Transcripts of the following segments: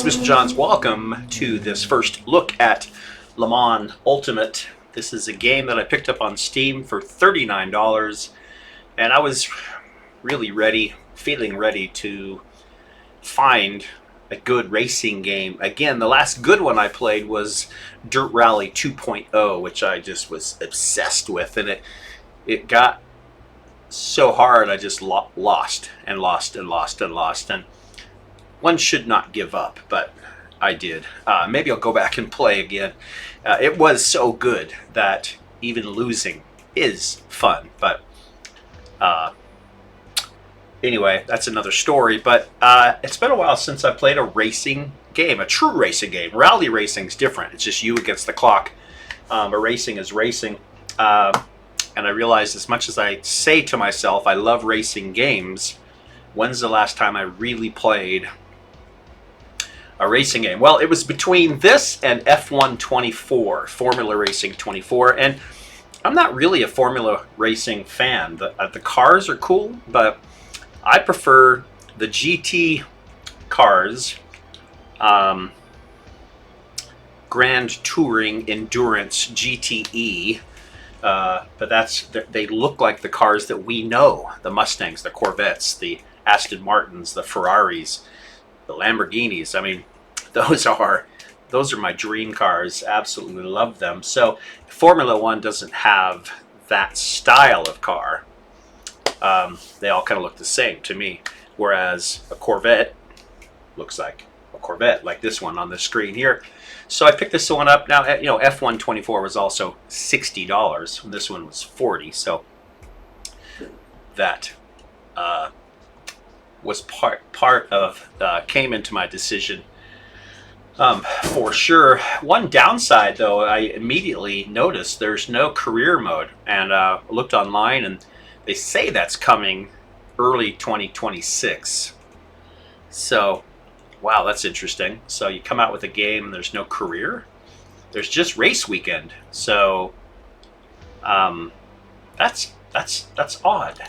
Greetings, Mr. Johns. Welcome to this first look at Le Mans Ultimate. This is a game that I picked up on Steam for $39, and I was really feeling ready to find a good racing game. Again, the last good one I played was Dirt Rally 2.0, which I just was obsessed with, and it got so hard I just lost. And one should not give up, but I did. Maybe I'll go back and play again. It was so good that even losing is fun. But anyway, that's another story. But it's been a while since I played a racing game, a true racing game. Rally racing's different. It's just you against the clock. A racing is racing. And I realized, as much as I say to myself, I love racing games, when's the last time I really played a racing game? Well, it was between this and F1 24, Formula Racing 24, and I'm not really a Formula Racing fan. The cars are cool, but I prefer the GT cars, Grand Touring Endurance GTE, but they look like the cars that we know, the Mustangs, the Corvettes, the Aston Martins, the Ferraris, the Lamborghinis. I mean, those are my dream cars. Absolutely love them. So Formula One doesn't have that style of car. They all kind of look the same to me, whereas a Corvette looks like a Corvette, like this one on the screen here. So I picked this one up. Now, F1 24 was also $60, and this one was $40. So that was part of came into my decision for sure. One downside, though, I immediately noticed there's no career mode, and looked online, and they say that's coming early 2026. So, wow, that's interesting. So you come out with a game and there's no career. There's just race weekend. So that's odd.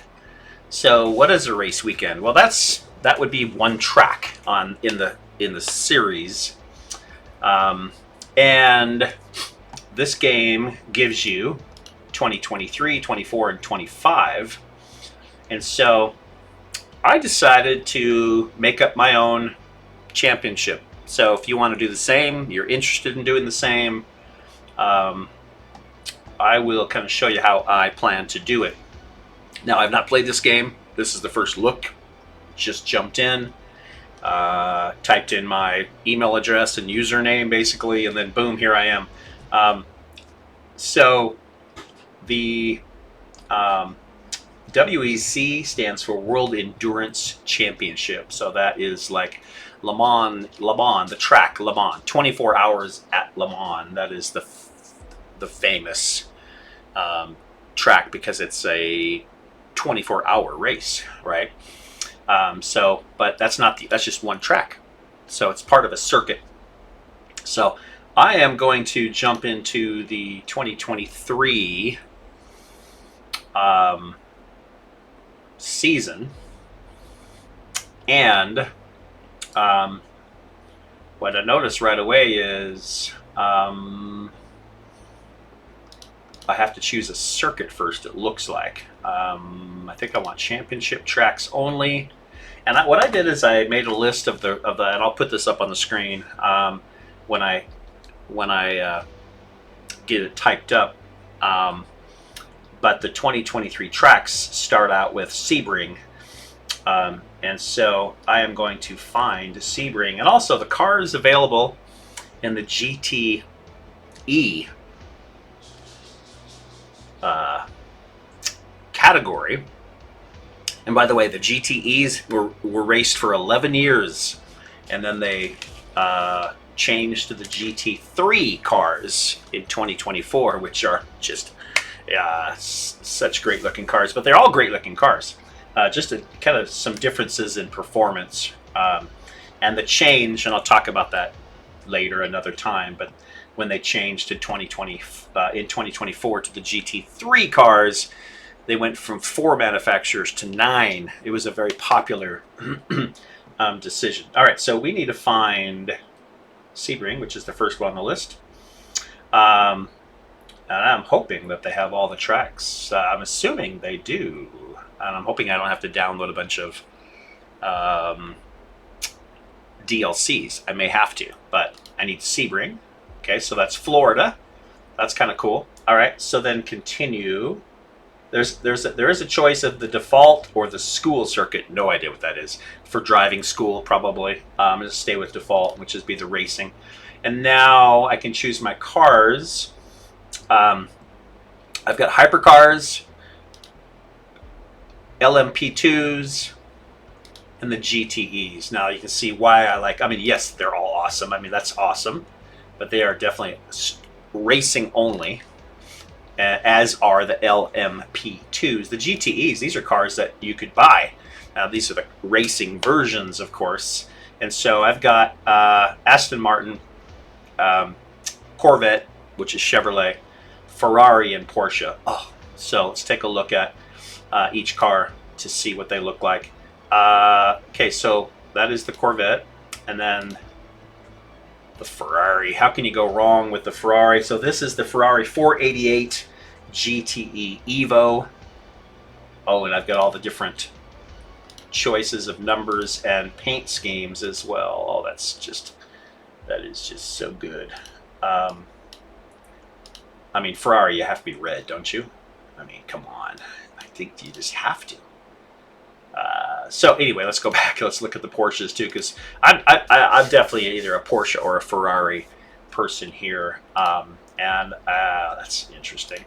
So what is a race weekend? Well, that would be one track in the series, and this game gives you 2023, 24, and 25, and so I decided to make up my own championship. So if you want to do the same, you're interested in doing the same, I will kind of show you how I plan to do it. Now, I've not played this game. This is the first look. Just jumped in, typed in my email address and username, basically, and then boom, here I am. So the WEC stands for World Endurance Championship. So that is like Le Mans, the track Le Mans, 24 hours at Le Mans. That is the famous track, because it's a 24-hour race, right? But that's just one track. So it's part of a circuit. So I am going to jump into the 2023 season, and what I noticed right away is I have to choose a circuit first, it looks like. I think I want championship tracks only. And what I did is I made a list of the, and I'll put this up on the screen when I get it typed up. But the 2023 tracks start out with Sebring. And so I am going to find Sebring. And also the car is available in the GTE category. And by the way, the GTEs were raced for 11 years, and then they changed to the GT3 cars in 2024, which are just such great looking cars. But they're all great looking cars. Just kind of some differences in performance, and the change, and I'll talk about that later another time, but when they changed to 2020 in 2024 to the GT3 cars, they went from 4 manufacturers to 9. It was a very popular decision. All right, so we need to find Sebring, which is the first one on the list. And I'm hoping that they have all the tracks. I'm assuming they do. And I'm hoping I don't have to download a bunch of DLCs. I may have to, but I need Sebring. Okay, so that's Florida. That's kind of cool. All right, so then continue. There is a choice of the default or the school circuit. No idea what that is. For driving school, probably. I'm going to stay with default, which is be the racing. And now I can choose my cars. I've got hypercars, LMP2s, and the GTEs. Now you can see why I like. I mean, yes, they're all awesome. I mean, that's awesome, but they are definitely racing only. As are the LMP2s. The GTEs, these are cars that you could buy. These are the racing versions, of course. And so I've got Aston Martin, Corvette, which is Chevrolet, Ferrari, and Porsche. Oh, so let's take a look at each car to see what they look like. Okay, so that is the Corvette. And then the Ferrari. How can you go wrong with the Ferrari? So this is the Ferrari 488 GTE Evo. Oh, and I've got all the different choices of numbers and paint schemes as well. Oh, that is just so good. I mean, Ferrari, you have to be red, don't you? I mean, come on. I think you just have to. So anyway, let's go back. Let's look at the Porsches too, because I'm definitely either a Porsche or a Ferrari person here, and that's interesting.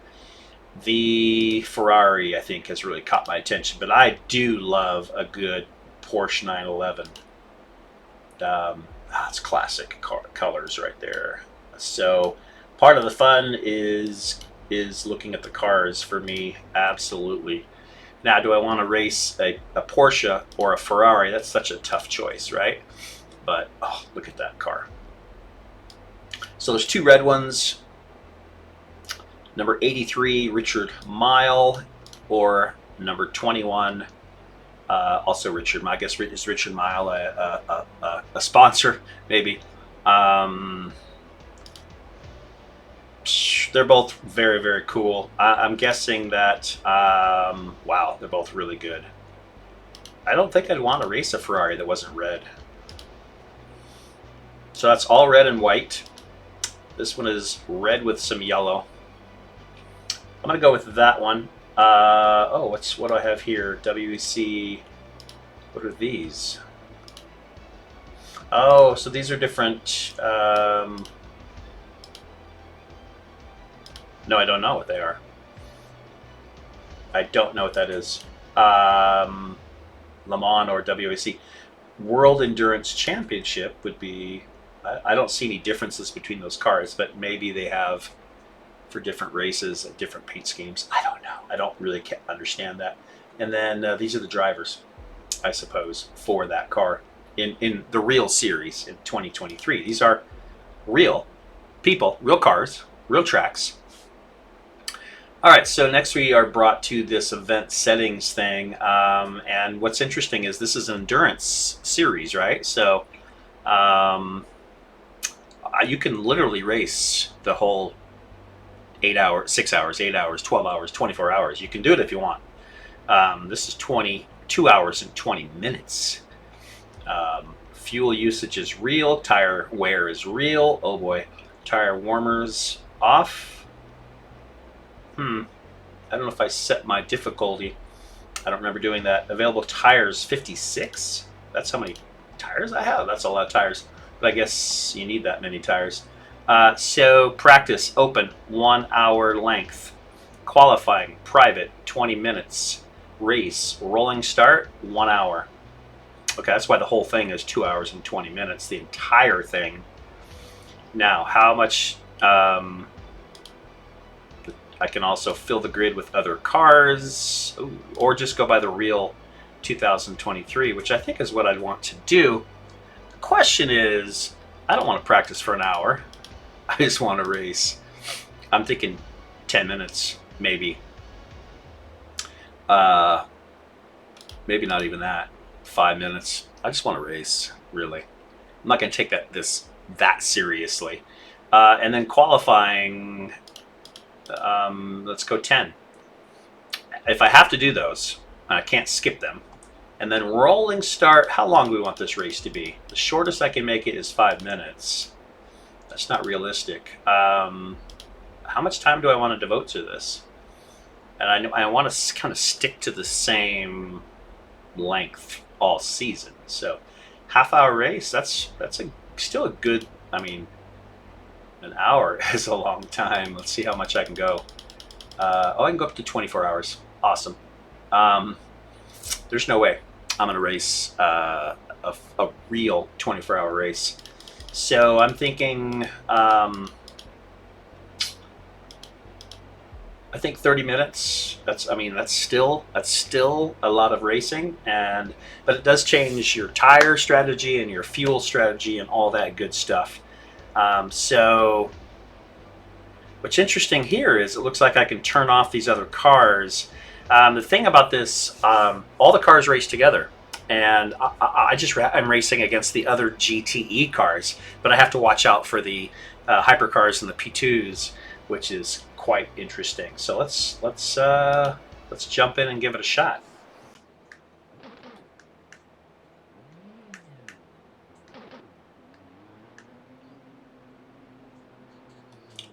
The Ferrari, I think, has really caught my attention, but I do love a good Porsche 911. It's classic colors right there. So part of the fun is looking at the cars for me, absolutely. Now, do I want to race a Porsche or a Ferrari? That's such a tough choice, right? But, oh, look at that car. So there's two red ones. Number 83, Richard Mille, or number 21, also Richard Mille. I guess is Richard Mille a sponsor, maybe? They're both very, very cool. I'm guessing that, wow, they're both really good. I don't think I'd want to race a Ferrari that wasn't red. So that's all red and white. This one is red with some yellow. I'm going to go with that one. What do I have here? WEC. What are these? Oh, so these are different. No, I don't know what they are. I don't know what that is. Le Mans or WEC. World Endurance Championship would be... I don't see any differences between those cars, but maybe they have for different races and different paint schemes. I don't know. I don't really understand that. And then these are the drivers, I suppose, for that car in the real series in 2023. These are real people, real cars, real tracks. All right, so next we are brought to this event settings thing, and what's interesting is this is an endurance series, right? So you can literally race the whole 8 hours, 6 hours, 8 hours, 12 hours, 24 hours. You can do it if you want. This is 22 hours and 20 minutes. Fuel usage is real. Tire wear is real. Oh boy. Tire warmers off. I don't know if I set my difficulty. I don't remember doing that. Available tires, 56. That's how many tires I have. That's a lot of tires. But I guess you need that many tires. So practice, open, 1 hour length. Qualifying, private, 20 minutes. Race, rolling start, 1 hour. Okay, that's why the whole thing is 2 hours and 20 minutes, the entire thing. Now, how much... I can also fill the grid with other cars, or just go by the real 2023, which I think is what I'd want to do. The question is, I don't want to practice for an hour. I just want to race. I'm thinking 10 minutes, maybe. Maybe not even that. 5 minutes. I just want to race, really. I'm not going to take that seriously. And then qualifying, let's go 10. If I have to do those, I can't skip them. And then rolling start, how long do we want this race to be? The shortest I can make it is 5 minutes. That's not realistic. How much time do I want to devote to this? And I want to kind of stick to the same length all season. So half-hour race, that's still a good, I mean, an hour is a long time. Let's see how much I can go. I can go up to 24 hours. Awesome. There's no way I'm going to race a real 24-hour race. So I'm thinking, I think 30 minutes. That's still a lot of racing, but it does change your tire strategy and your fuel strategy and all that good stuff. So what's interesting here is it looks like I can turn off these other cars. The thing about this, all the cars race together, and I'm racing against the other GTE cars, but I have to watch out for the hypercars and the P2s, which is quite interesting. So let's jump in and give it a shot.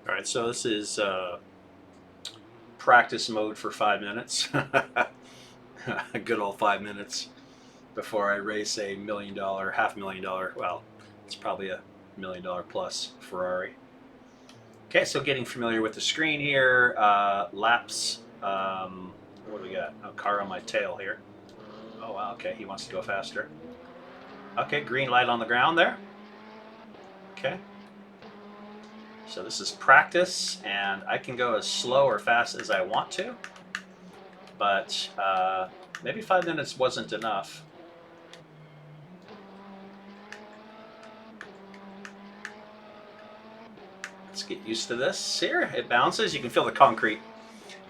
All right, so this is practice mode for 5 minutes. A good old 5 minutes before I race a $1 million, $500,000, well, it's probably a $1 million plus Ferrari. Okay, so getting familiar with the screen here, laps, what do we got? A car on my tail here. Oh wow, okay, he wants to go faster. Okay, green light on the ground there. Okay. So this is practice, and I can go as slow or fast as I want to, but maybe 5 minutes wasn't enough. Let's get used to this. Here, it bounces. You can feel the concrete.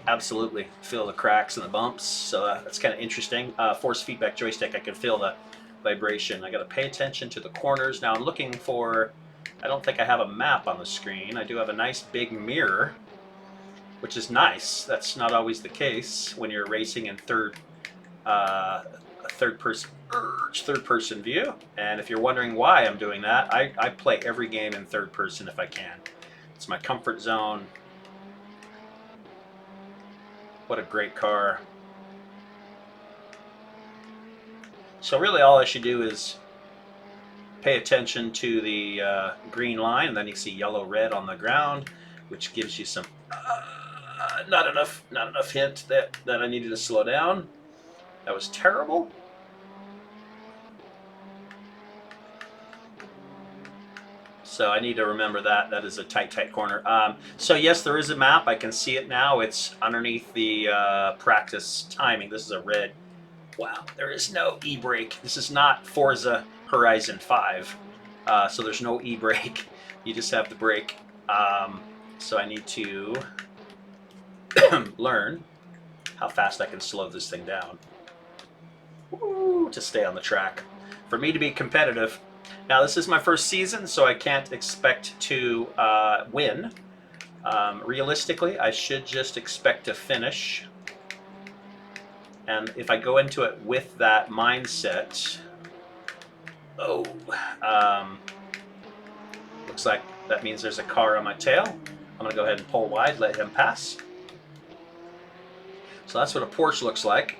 Absolutely. Feel the cracks and the bumps. So that's kind of interesting. Force feedback joystick, I can feel the vibration. I got to pay attention to the corners. Now I'm looking for, I don't think I have a map on the screen. I do have a nice big mirror, which is nice. That's not always the case when you're racing in third person view. And if you're wondering why I'm doing that, I play every game in third person if I can. It's my comfort zone. What a great car. So really all I should do is pay attention to the green line, and then you see yellow red on the ground, which gives you some not enough hint that I needed to slow down. That was terrible. So I need to remember that. That is a tight corner. So yes, there is a map. I can see it now. It's underneath the practice timing. This is a red. Wow, there is no e-brake. This is not Forza Horizon 5. So there's no e-brake. You just have the brake. So I need to learn how fast I can slow this thing down. Woo, to stay on the track. For me to be competitive. Now this is my first season, so I can't expect to win. Realistically, I should just expect to finish. And if I go into it with that mindset, looks like that means there's a car on my tail. I'm going to go ahead and pull wide, let him pass. So that's what a Porsche looks like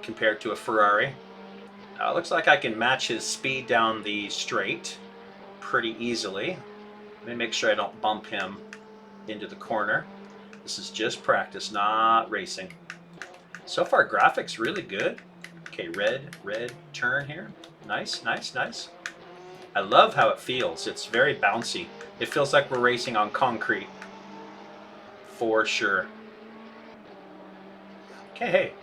compared to a Ferrari. It looks like I can match his speed down the straight pretty easily. Let me make sure I don't bump him into the corner. This is just practice, not racing. So far, graphics really good. Okay, red turn here. Nice. I love how it feels. It's very bouncy. It feels like we're racing on concrete. For sure. Okay, hey.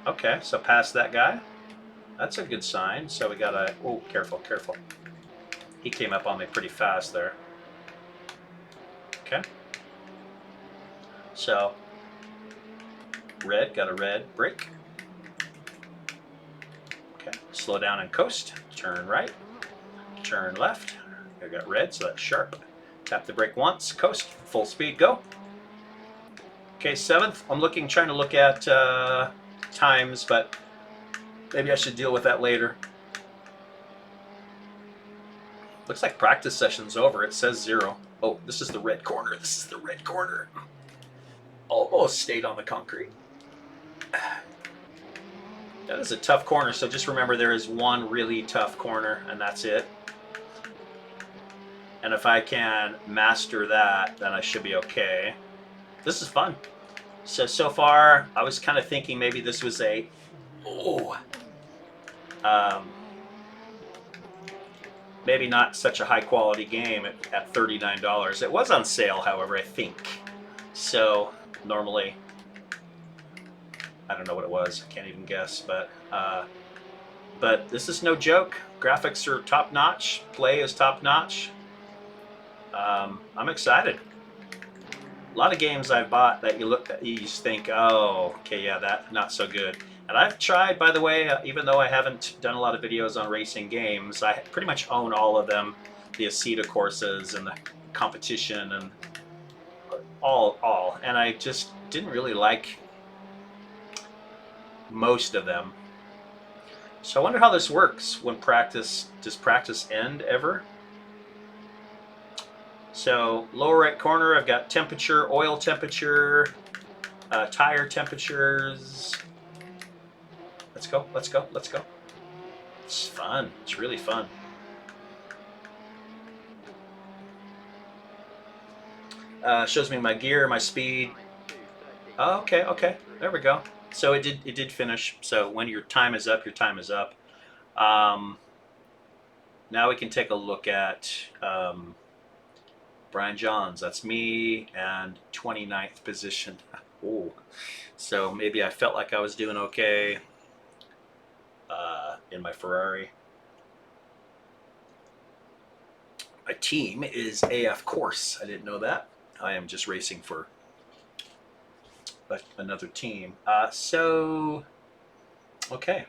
Okay, so past that guy. That's a good sign. So we gotta, oh, careful. He came up on me pretty fast there. Okay. So, red, got a red brake. Slow down and coast. Turn right. Turn left. I got red, so that's sharp. Tap the brake once. Coast. Full speed. Go. Okay, 7th. I'm trying to look at times, but maybe I should deal with that later. Looks like practice session's over. It says 0. Oh, this is the red corner. This is the red corner. Almost stayed on the concrete. That is a tough corner, so just remember there is one really tough corner, and that's it. And if I can master that, then I should be okay. This is fun. So far, I was kind of thinking maybe this was a... maybe not such a high quality game at $39. It was on sale, however, I think. So normally, I don't know what it was. I can't even guess, but this is no joke. Graphics are top notch. Play is top notch. I'm excited. A lot of games I've bought that you just think, oh, okay, yeah, that not so good. And I've tried, by the way, even though I haven't done a lot of videos on racing games, I pretty much own all of them, the Aceta courses and the competition and all. And I just didn't really like most of them. So I wonder how this works when does practice end ever? So lower right corner, I've got temperature, oil temperature, tire temperatures. Let's go, let's go, let's go. It's fun, it's really fun. Shows me my gear, my speed. Oh, okay, there we go. So it did finish. So when your time is up, your time is up. Now we can take a look at Brian Johns. That's me, and 29th position. Oh, so maybe I felt like I was doing okay in my Ferrari. My team is AF Course. I didn't know that. I am just racing for another team. Okay.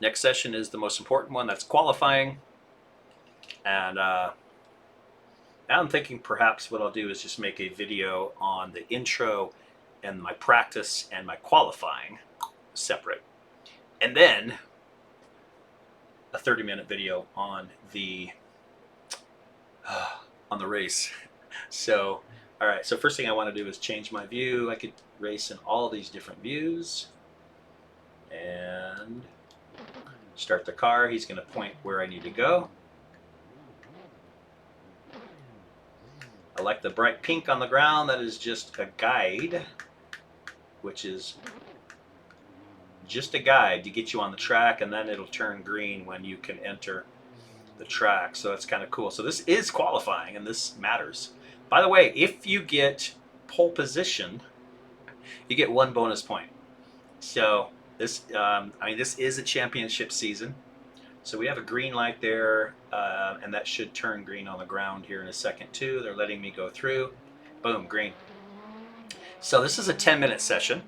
Next session is the most important one. That's qualifying. And now I'm thinking perhaps what I'll do is just make a video on the intro and my practice and my qualifying separate. And then a 30-minute video on the race. So, all right. So first thing I want to do is change my view. I could race in all these different views. And start the car. He's going to point where I need to go. I like the bright pink on the ground. That is just a guide, which is just a guide to get you on the track, and then it'll turn green when you can enter the track. So that's kind of cool. So this is qualifying, and this matters. By the way, if you get pole position, you get 1 bonus point. So this, this is a championship season. So we have a green light there, and that should turn green on the ground here in a second too. They're letting me go through. Boom, green. So this is a 10-minute session.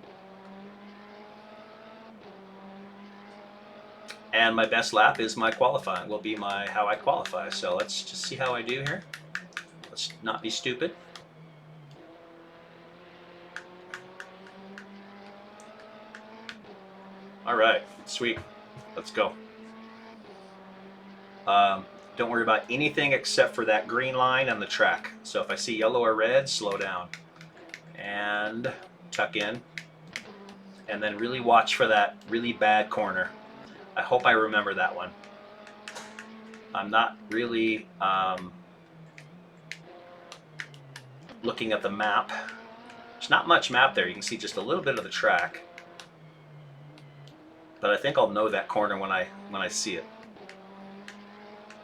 And my best lap is my qualifying, will be how I qualify. So let's just see how I do here. Let's not be stupid. All right, sweet. Let's go. Don't worry about anything except for that green line and the track. So if I see yellow or red, slow down. And tuck in. And then really watch for that really bad corner. I hope I remember that one. I'm not really looking at the map. There's not much map there. You can see just a little bit of the track. But I think I'll know that corner when I see it.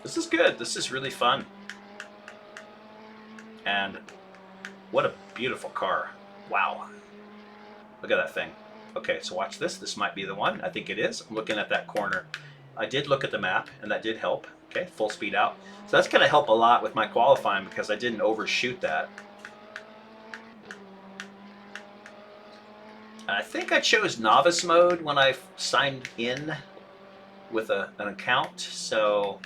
This is good. This is really fun. And what a beautiful car. Wow. Look at that thing. Okay, so watch this. This might be the one. I think it is. I'm looking at that corner. I did look at the map, and that did help. Okay, full speed out. So that's going to help a lot with my qualifying because I didn't overshoot that. I think I chose novice mode when I signed in with an account, so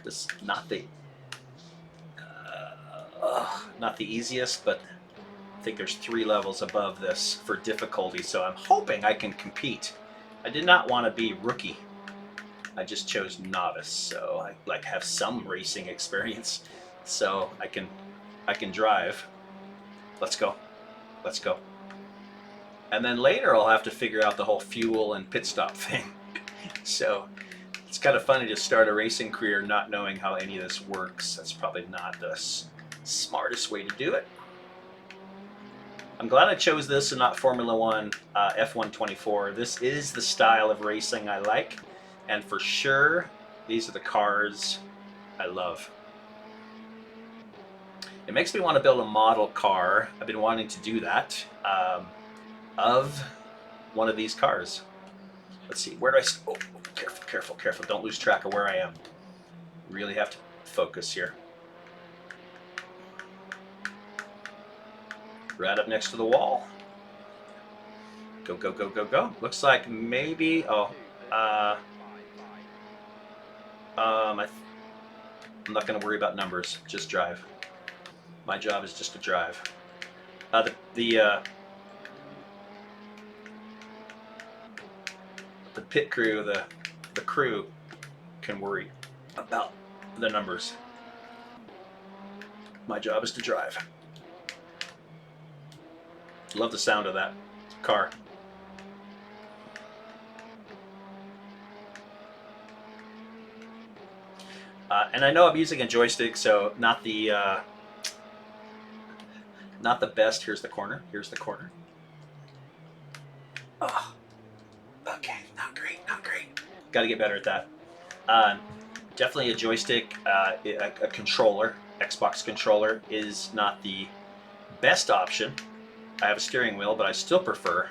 this not the easiest, but I think there's 3 levels above this for difficulty, so I'm hoping I can compete. I did not want to be rookie. I just chose novice, so I like have some racing experience, so I can drive. Let's go. Let's go. And then later I'll have to figure out the whole fuel and pit stop thing. So it's kind of funny to start a racing career not knowing how any of this works. That's probably not the smartest way to do it. I'm glad I chose this and not Formula One F1 24. This is the style of racing I like, and for sure, these are the cars I love. It makes me want to build a model car. I've been wanting to do that of one of these cars. Let's see, where do I... Oh, careful, careful, careful. Don't lose track of where I am. Really have to focus here. Right up next to the wall. Go, go, go, go, go. Looks like maybe... Oh, I'm not going to worry about numbers. Just drive. My job is just to drive. The pit crew, the crew can worry about the numbers. My job is to drive. Love the sound of that car. And I know I'm using a joystick, so not the best. Here's the corner. Here's the corner. Oh, okay, not great, not great. Got to get better at that. Definitely a joystick, a controller, Xbox controller is not the best option. I have a steering wheel, but I still prefer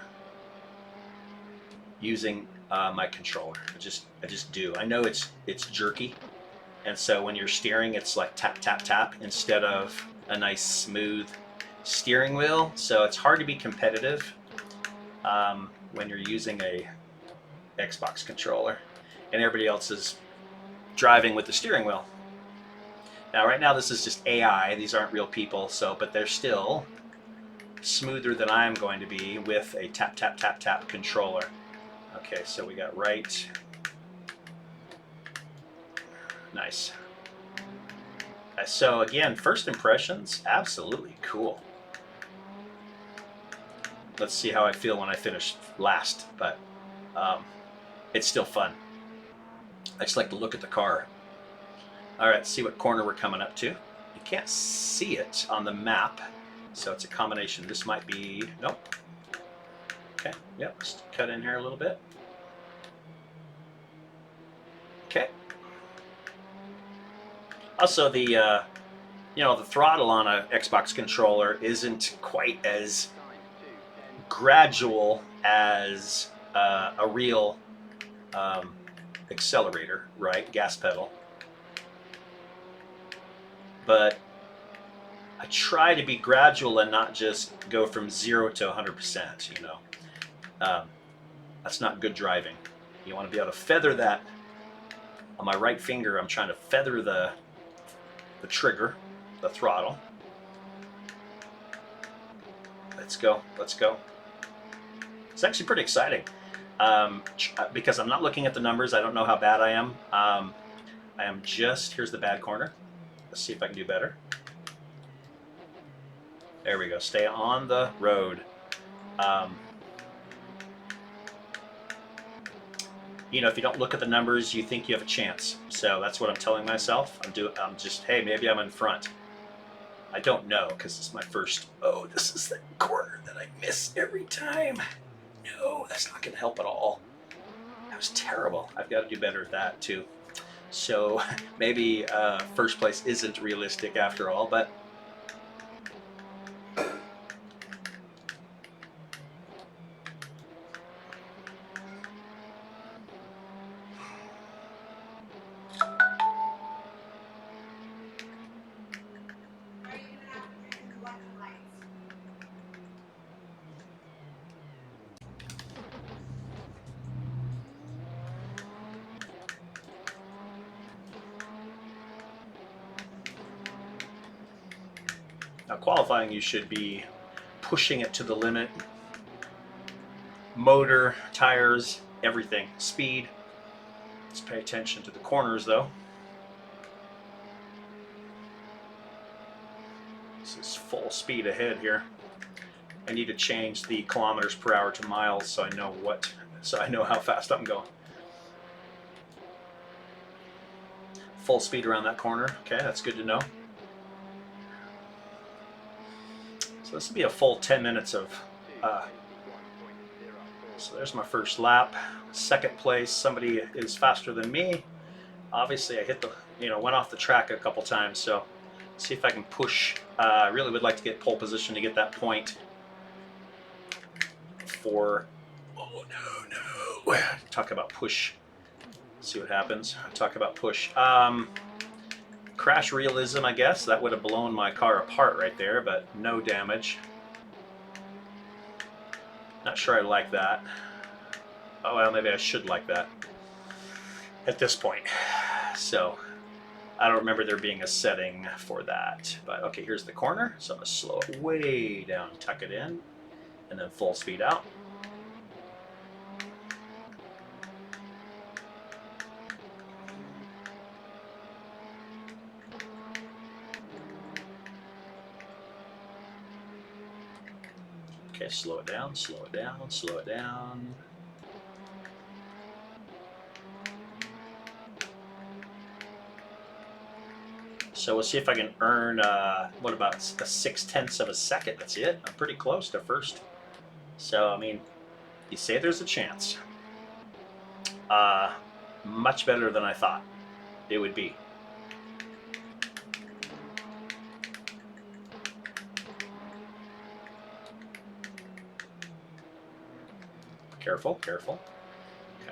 using my controller. I just do. I know it's jerky, and so when you're steering, it's like tap tap tap instead of a nice smooth steering wheel. So it's hard to be competitive when you're using a Xbox controller, and everybody else is driving with the steering wheel. Now, right now, this is just AI. These aren't real people, but they're still smoother than I'm going to be with a tap, tap, tap, tap controller. Okay, so we got right. Nice. So again, first impressions, absolutely cool. Let's see how I feel when I finish last, but it's still fun. I just like to look at the car. All right, see what corner we're coming up to. You can't see it on the map, so it's a combination. This might be, nope. Okay, yep, let's cut in here a little bit. Okay. Also, the the throttle on a Xbox controller isn't quite as gradual as a real accelerator, right? Gas pedal. But I try to be gradual and not just go from 0 to 100%, That's not good driving. You want to be able to feather that. On my right finger, I'm trying to feather the trigger, the throttle. Let's go, let's go. It's actually pretty exciting because I'm not looking at the numbers. I don't know how bad I am. I am just, here's the bad corner. Let's see if I can do better. There we go. Stay on the road. If you don't look at the numbers, you think you have a chance. So that's what I'm telling myself. I'm just, hey, maybe I'm in front. I don't know because it's my first. Oh, this is the corner that I miss every time. No, that's not going to help at all. That was terrible. I've got to do better at that too. So maybe first place isn't realistic after all, but qualifying, you should be pushing it to the limit. Motor, tires, everything. Speed. Let's pay attention to the corners though. This is full speed ahead here. I need to change the kilometers per hour to miles so I know how fast I'm going. Full speed around that corner. Okay, that's good to know. So this will be a full 10 minutes of so there's my first lap. Second place, somebody is faster than me. Obviously I went off the track a couple times, so see if I can push. I really would like to get pole position to get that point for, oh no. Talk about push. See what happens. Talk about push. Crash realism, I guess. That would have blown my car apart right there, but no damage. Not sure I like that. Oh, well, maybe I should like that at this point. So, I don't remember there being a setting for that. But, okay, here's the corner. So, I'm going to slow it way down, tuck it in, and then full speed out. Okay, slow it down, slow it down, slow it down. So we'll see if I can earn, what about a 0.6 of a second? That's it. I'm pretty close to first. So, I mean, you say there's a chance. Much better than I thought it would be. Careful, careful. Okay.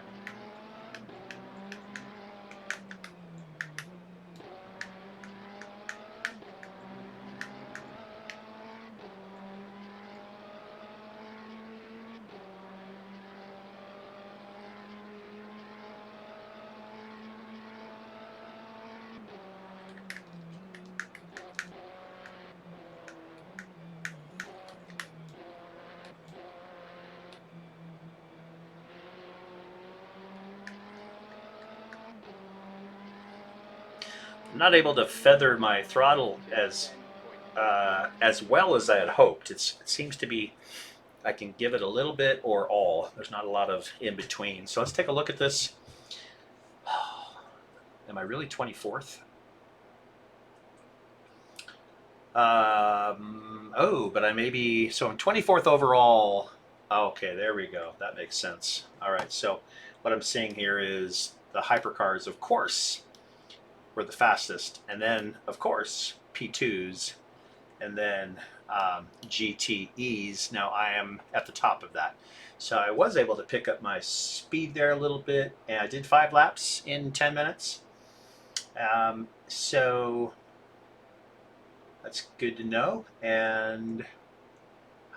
I'm not able to feather my throttle as well as I had hoped. It seems to be, I can give it a little bit or all. There's not a lot of in between. So let's take a look at this. Am I really 24th? Oh, but I may be, so I'm 24th overall. Okay, there we go. That makes sense. All right, so what I'm seeing here is the hypercars, of course, were the fastest, and then of course P2s, and then GTEs. Now I am at the top of that, so I was able to pick up my speed there a little bit, and I did 5 laps in 10 minutes. So that's good to know. And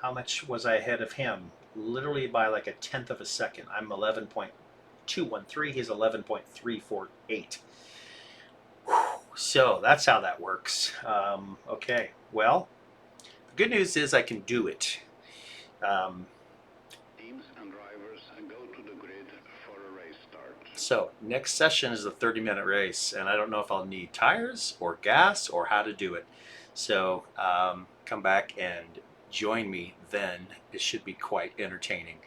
how much was I ahead of him? Literally by like 1/10 of a second. I'm 11.213. He's 11.348. So that's how that works. Okay, well, the good news is I can do it. Teams and drivers go to the grid for a race start. So next session is a 30-minute race, and I don't know if I'll need tires or gas or how to do it. So come back and join me then. It should be quite entertaining.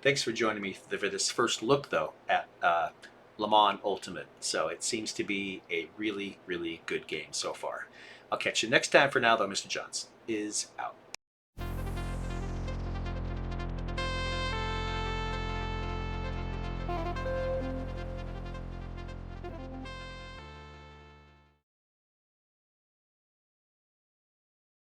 Thanks for joining me for this first look, though, at Le Mans Ultimate. So it seems to be a really, really good game so far. I'll catch you next time. For now, though, Mr. Johnson is out.